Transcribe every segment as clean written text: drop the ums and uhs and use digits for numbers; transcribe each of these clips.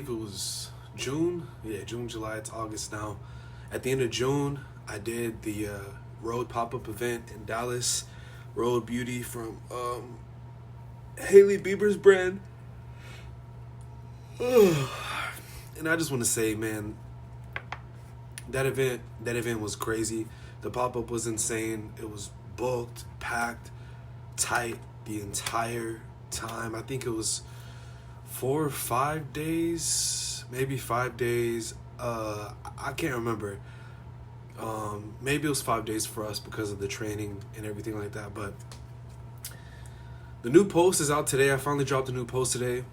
believe it was June. Yeah, June, July. It's August now. At the end of June, I did the Rhode pop-up event in Dallas. Rhode Beauty from Hailey Bieber's brand. And I just want to say, man, that event was crazy. The pop-up was insane. It was booked, packed, tight the entire time. I think it was 4 or 5 days, maybe 5 days. I can't remember. Maybe it was 5 days for us because of the training and everything like that. But the new post is out today. I finally dropped a new post today.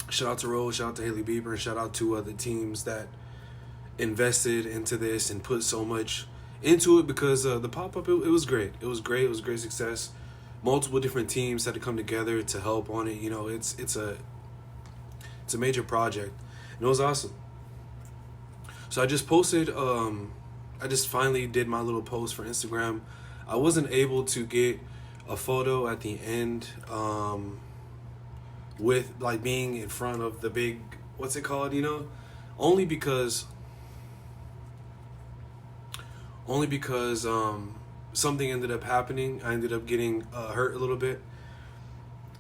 Shout out to Rhode, shout out to Hailey Bieber, and shout out to the teams that invested into this and put so much into it, because the pop-up, it was great. It was great. It was a great success. Multiple different teams had to come together to help on it. You know, it's a major project, and it was awesome. So I just posted, I just finally did my little post for Instagram. I wasn't able to get a photo at the end with like being in front of the big, what's it called, you know? Only because something ended up happening. I ended up getting hurt a little bit,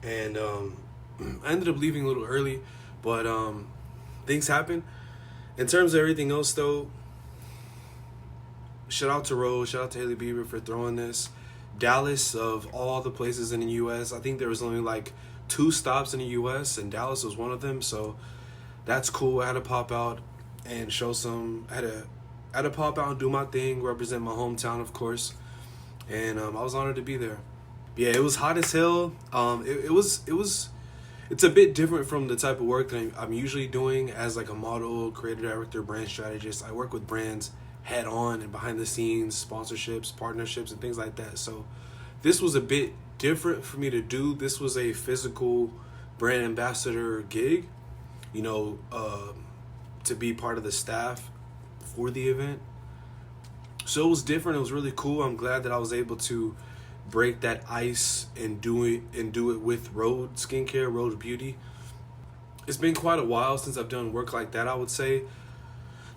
and I ended up leaving a little early, but things happen. In terms of everything else, though, shout out to Rhode, shout out to Hailey Bieber for throwing this. Dallas, of all the places in the U.S., I think there was only like 2 stops in the U.S., and Dallas was one of them, so that's cool. I had to pop out and show some, I had to pop out and do my thing, represent my hometown, of course, and I was honored to be there. Yeah, it was hot as hell. It's a bit different from the type of work that I'm usually doing as like a model, creative director, brand strategist. I work with brands head on and behind the scenes, sponsorships, partnerships, and things like that. So this was a bit different for me to do. This was a physical brand ambassador gig, you know, to be part of the staff for the event. So it was different. It was really cool. I'm glad that I was able to break that ice and do it with Rhode Skincare, Rhode Beauty. It's been quite a while since I've done work like that, I would say.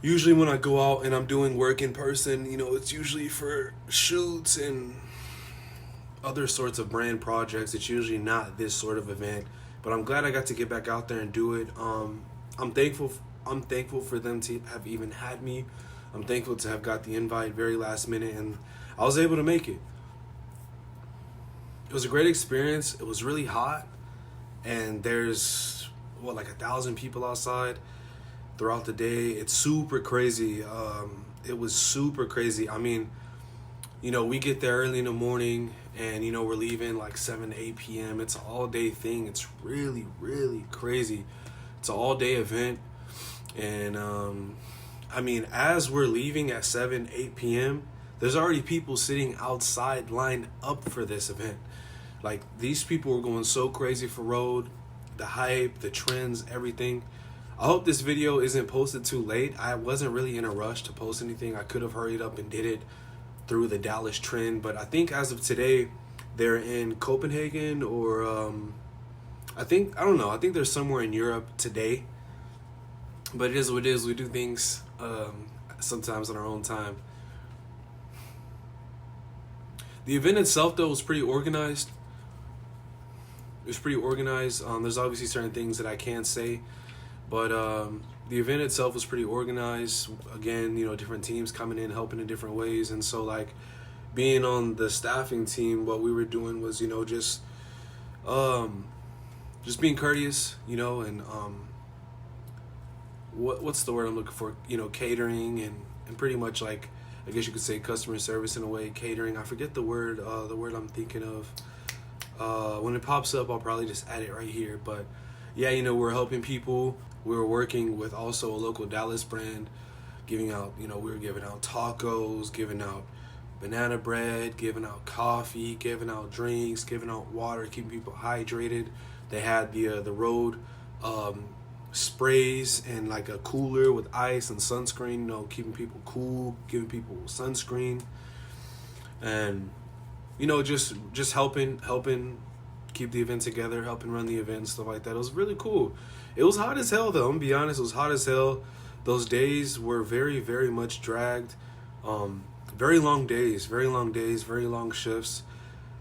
Usually when I go out and I'm doing work in person, you know, it's usually for shoots and other sorts of brand projects. It's usually not this sort of event, but I'm glad I got to get back out there and do it. I'm thankful for them to have even had me. I'm thankful to have got the invite very last minute, and I was able to make it. It was a great experience. It was really hot, and there's like 1,000 people outside throughout the day. It's super crazy. It was super crazy. I mean, you know, we get there early in the morning, and you know, we're leaving like 7 to 8 p.m. It's an all-day thing. It's really, really crazy. It's an all-day event, and I mean, as we're leaving at 7, 8 p.m., there's already people sitting outside lined up for this event. Like, these people were going so crazy for Rhode, the hype, the trends, everything. I hope this video isn't posted too late. I wasn't really in a rush to post anything. I could have hurried up and did it through the Dallas trend, but I think as of today, they're in Copenhagen, or I think they're somewhere in Europe today. But it is what it is. We do things sometimes on our own time. The event itself, though, was pretty organized. It was pretty organized. There's obviously certain things that I can't say, but the event itself was pretty organized. Again, you know, different teams coming in, helping in different ways. And so, like, being on the staffing team, what we were doing was, you know, just being courteous, you know, and what's the word I'm looking for? You know, catering and pretty much, like, I guess you could say customer service in a way, catering. I forget the word I'm thinking of. When it pops up, I'll probably just add it right here. But yeah, you know, we're helping people. We were working with also a local Dallas brand, we were giving out tacos, giving out banana bread, giving out coffee, giving out drinks, giving out water, keeping people hydrated. They had the Rhode sprays and like a cooler with ice and sunscreen, you know, keeping people cool, giving people sunscreen, and you know, just helping keep the event together, helping run the event and stuff like that. It was really cool. It was hot as hell though. I'm gonna be honest, it was hot as hell. Those days were very, very much dragged. Very long days, very long shifts.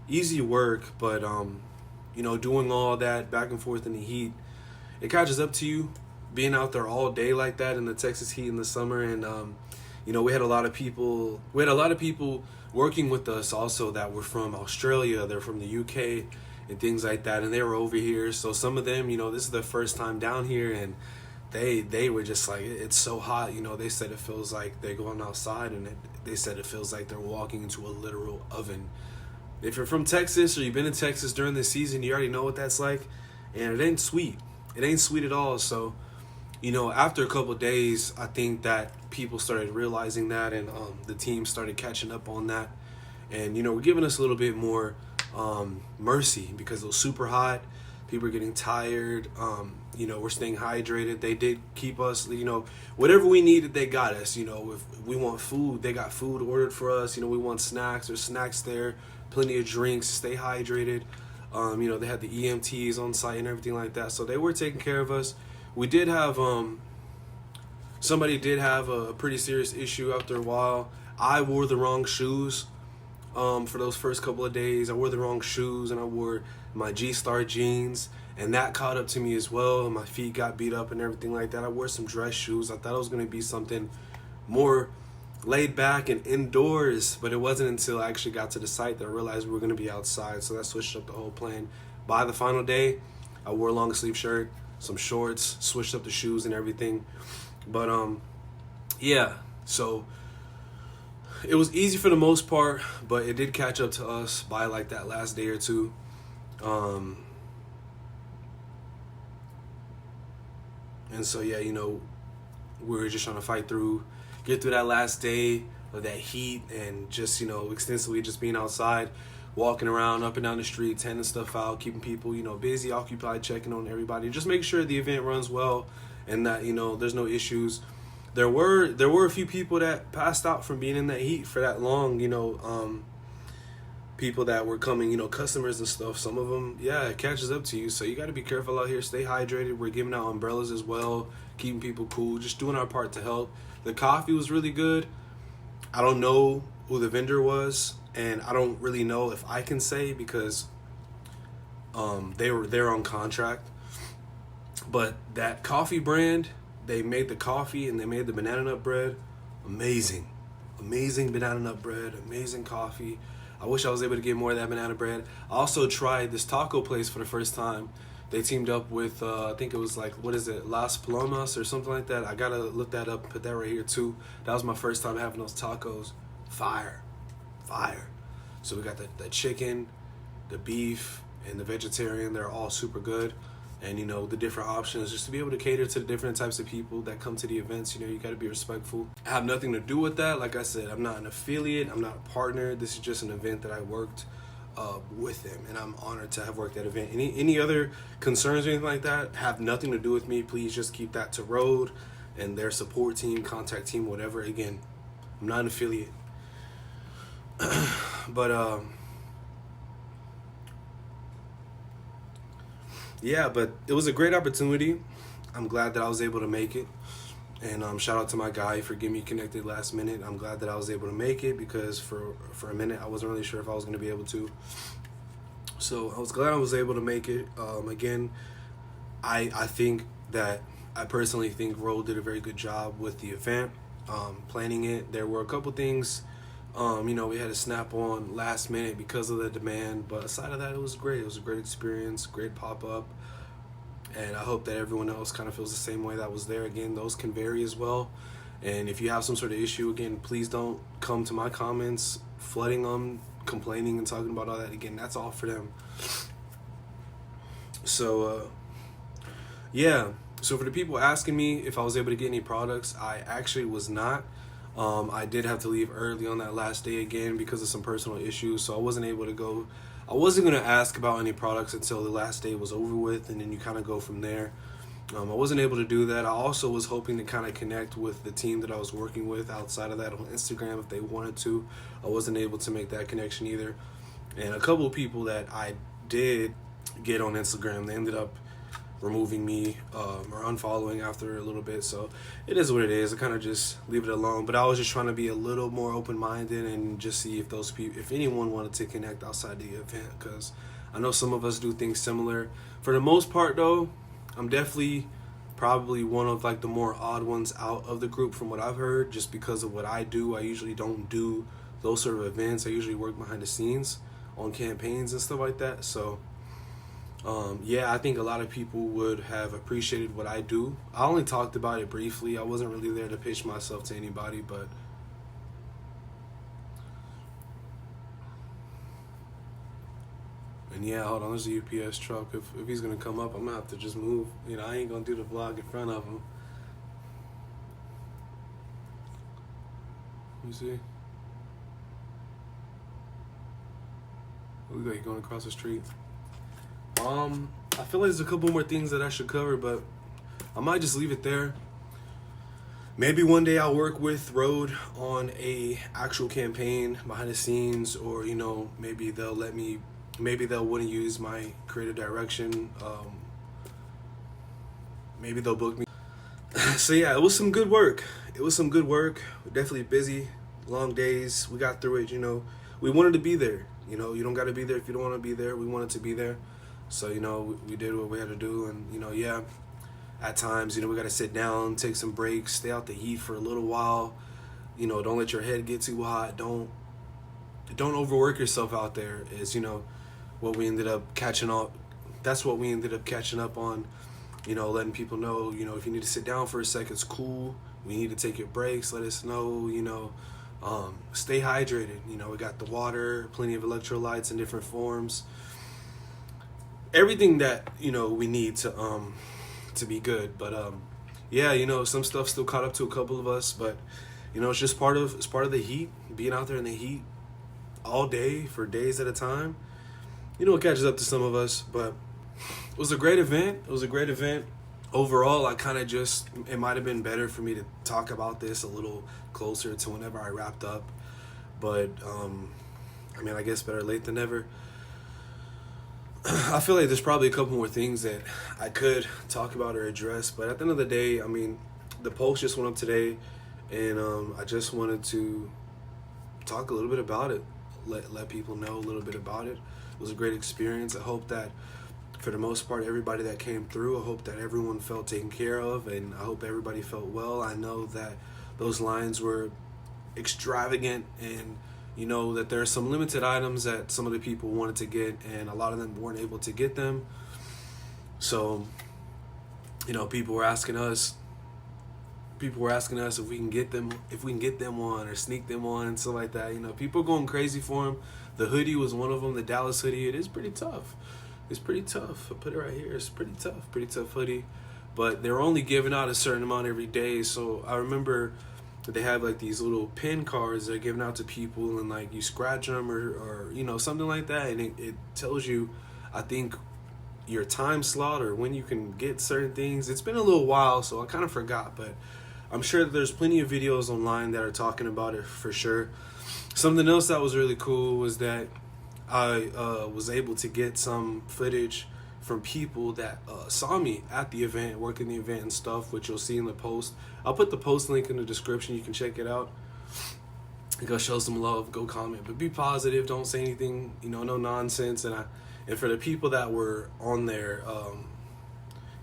Easy work, but doing all that back and forth in the heat, it catches up to you. Being out there all day like that in the Texas heat in the summer, and we had a lot of people. We had a lot of people working with us also that were from Australia. They're from the UK and things like that, and they were over here. So some of them, this is their first time down here, and they were just like, it's so hot. They said it feels like they're going outside, and they said it feels like they're walking into a literal oven. If you're from Texas or you've been in Texas during the season, you already know what that's like, and it ain't sweet. It ain't sweet at all. So, after a couple of days, I think that people started realizing that, and the team started catching up on that, and we're giving us a little bit more mercy because it was super hot. People are getting tired. We're staying hydrated. They did keep us, whatever we needed, they got us. If we want food, they got food ordered for us. We want snacks, there's snacks there, plenty of drinks, stay hydrated. They had the EMTs on site and everything like that. So they were taking care of us. We did have, somebody did have a pretty serious issue after a while. I wore the wrong shoes for those first couple of days. I wore the wrong shoes, and I wore my G-Star jeans, and that caught up to me as well. My feet got beat up and everything like that. I wore some dress shoes. I thought it was going to be something more laid back and indoors, but it wasn't until I actually got to the site that I realized we were going to be outside. So that switched up the whole plan. By the final day, I wore a long sleeve shirt, some shorts, switched up the shoes and everything. But so it was easy for the most part, but it did catch up to us by like that last day or two. And so we were just trying to get through that last day of that heat, and just extensively just being outside, walking around up and down the streets, handing stuff out, keeping people busy, occupied, checking on everybody, just making sure the event runs well and that there's no issues. There were a few people that passed out from being in that heat for that long. People that were coming, customers and stuff. Some of them, it catches up to you. So you got to be careful out here. Stay hydrated. We're giving out umbrellas as well, keeping people cool, just doing our part to help. The coffee was really good. I don't know who the vendor was, and I don't really know if I can say because they're on contract. But that coffee brand, they made the coffee and they made the banana nut bread. Amazing banana nut bread, amazing coffee. I wish I was able to get more of that banana bread. I also tried this taco place for the first time. They teamed up with, I think it was like, Las Palomas or something like that. I gotta look that up, put that right here too. That was my first time having those tacos. Fire. So we got the chicken, the beef, and the vegetarian. They're all super good. And, the different options, just to be able to cater to the different types of people that come to the events. You got to be respectful. I have nothing to do with that. Like I said, I'm not an affiliate. I'm not a partner. This is just an event that I worked with them, and I'm honored to have worked that event. Any other concerns or anything like that have nothing to do with me. Please just keep that to Rhode and their support team, contact team, whatever. Again, I'm not an affiliate. But but it was a great opportunity. I'm glad that I was able to make it. And shout out to my guy for getting me connected last minute. I'm glad that I was able to make it because for a minute I wasn't really sure if I was going to be able to. So I was glad I was able to make it. Again, I personally think Rhode did a very good job with the event, planning it. There were a couple things, we had to snap on last minute because of the demand. But aside of that, it was great. It was a great experience, great pop-up. And I hope that everyone else kind of feels the same way that was there. Again, those can vary as well. And if you have some sort of issue, again, please don't come to my comments flooding them, complaining and talking about all that. Again, that's all for them. So, So for the people asking me if I was able to get any products, I actually was not. I did have to leave early on that last day again because of some personal issues. So I wasn't able to go. I wasn't going to ask about any products until the last day was over with, and then you kind of go from there. I wasn't able to do that. I also was hoping to kind of connect with the team that I was working with outside of that on Instagram if they wanted to. I wasn't able to make that connection either. And a couple of people that I did get on Instagram. They ended up removing me or unfollowing after a little bit. So it is what it is. I kind of just leave it alone. But I was just trying to be a little more open minded and just see if those people, if anyone wanted to connect outside the event, because I know some of us do things similar. For the most part, though, I'm definitely probably one of like the more odd ones out of the group from what I've heard, just because of what I do. I usually don't do those sort of events. I usually work behind the scenes on campaigns and stuff like that. So yeah, I think a lot of people would have appreciated what I do. I only talked about it briefly. I wasn't really there to pitch myself to anybody, but and yeah, hold on, there's a UPS truck. If he's gonna come up, I'm gonna have to just move. You know, I ain't gonna do the vlog in front of him. Let me see. Look like he's going across the street. I feel like there's a couple more things that I should cover, but I might just leave it there. Maybe one day I'll work with Rhode on a actual campaign behind the scenes, or you know, maybe they'll let me. Maybe they'll want to use my creative direction. Maybe they'll book me. So yeah, it was some good work. It was some good work. We're definitely busy, long days. We got through it. You know, we wanted to be there. You know, you don't got to be there if you don't want to be there. We wanted to be there. So, you know, we did what we had to do. And, you know, yeah, at times, you know, we got to sit down, take some breaks, stay out the heat for a little while. You know, don't let your head get too hot. Don't overwork yourself out there is, you know, what we ended up catching up. That's what we ended up catching up on, you know, letting people know, you know, if you need to sit down for a second, it's cool. We need to take your breaks. Let us know, you know, stay hydrated. You know, we got the water, plenty of electrolytes in different forms. Everything that, you know, we need to be good. But yeah, you know, some stuff still caught up to a couple of us, but you know, it's part of the heat, being out there in the heat all day for days at a time. You know, it catches up to some of us, but it was a great event. It was a great event. Overall, I kind of just, it might have been better for me to talk about this a little closer to whenever I wrapped up. But, I mean, I guess better late than never. I feel like there's probably a couple more things that I could talk about or address, but at the end of the day, I mean, the post just went up today, and I just wanted to talk a little bit about it, let people know a little bit about it. It was a great experience. I hope that, for the most part, everybody that came through, I hope that everyone felt taken care of, and I hope everybody felt well. I know that those lines were extravagant, and you know that there are some limited items that some of the people wanted to get, and a lot of them weren't able to get them. So, you know, people were asking us if we can get them one or sneak them one and stuff like that. You know, people going crazy for them. The hoodie was one of them, the Dallas hoodie. It is pretty tough. It's pretty tough. I put it right here. It's pretty tough hoodie. But they're only giving out a certain amount every day. So I remember they have like these little pin cards they're giving out to people, and like you scratch them or you know, something like that, and it tells you, I think, your time slot or when you can get certain things. It's been a little while, so I kind of forgot, but I'm sure that there's plenty of videos online that are talking about it for sure. Something else that was really cool was that I was able to get some footage from people that saw me at the event, working the event and stuff, which you'll see in the post. I'll put the post link in the description. You can check it out. Go show some love, go comment, but be positive. Don't say anything, you know, no nonsense. And for the people that were on their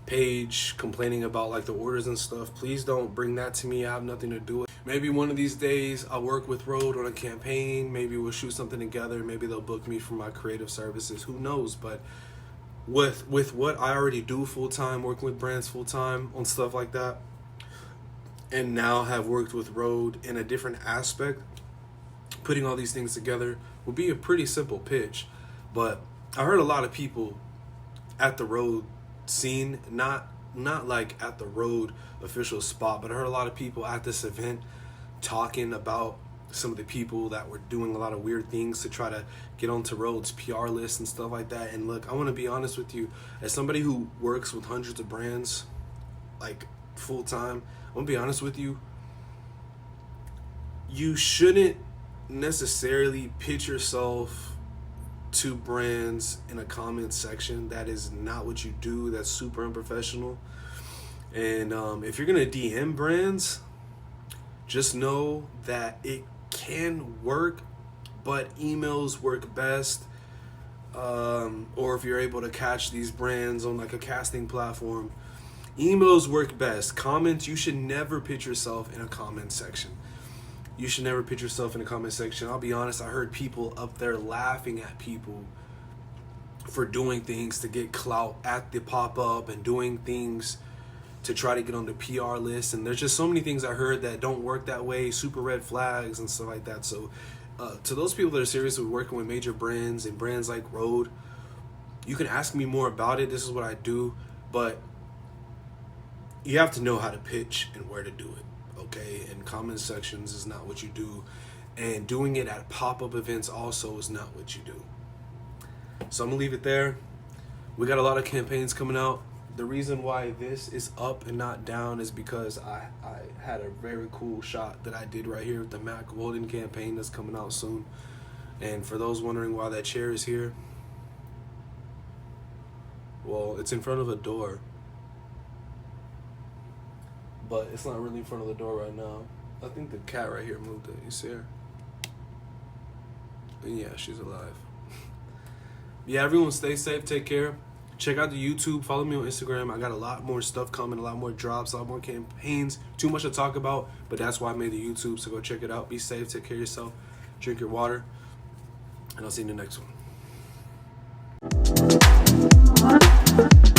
page complaining about like the orders and stuff, please don't bring that to me. I have nothing to do with it. Maybe one of these days I'll work with Rhode on a campaign. Maybe we'll shoot something together. Maybe they'll book me for my creative services. Who knows? But with what I already do full-time, working with brands full-time on stuff like that, and now have worked with Rhode in a different aspect, putting all these things together would be a pretty simple pitch. But I heard a lot of people at the Rhode scene, not like at the Rhode official spot, but I heard a lot of people at this event talking about some of the people that were doing a lot of weird things to try to get onto Rhode's PR list and stuff like that. And look, I want to be honest with you, as somebody who works with hundreds of brands like full time, I want to be honest with you, you shouldn't necessarily pitch yourself to brands in a comment section. That is not what you do. That's super unprofessional. And if you're gonna DM brands, just know that it can work, but emails work best. Or if you're able to catch these brands on like a casting platform, emails work best. Comments, you should never put yourself in a comment section. You should never put yourself in a comment section. I'll be honest, I heard people up there laughing at people for doing things to get clout at the pop-up and doing things to try to get on the PR list. And there's just so many things I heard that don't work that way, super red flags and stuff like that. So to those people that are seriously working with major brands and brands like Rhode, you can ask me more about it. This is what I do. But you have to know how to pitch and where to do it. Okay, and comment sections is not what you do, and doing it at pop-up events also is not what you do. So I'm gonna leave it there. We got a lot of campaigns coming out. The reason why this is up and not down is because I had a very cool shot that I did right here with the Mac Weldon campaign that's coming out soon. And for those wondering why that chair is here, well, it's in front of a door. But it's not really in front of the door right now. I think the cat right here moved it. You see her? And yeah, she's alive. Yeah, everyone stay safe, take care. Check out the YouTube, follow me on Instagram. I got a lot more stuff coming, a lot more drops, a lot more campaigns. Too much to talk about, but that's why I made the YouTube, so go check it out. Be safe, take care of yourself, drink your water, and I'll see you in the next one.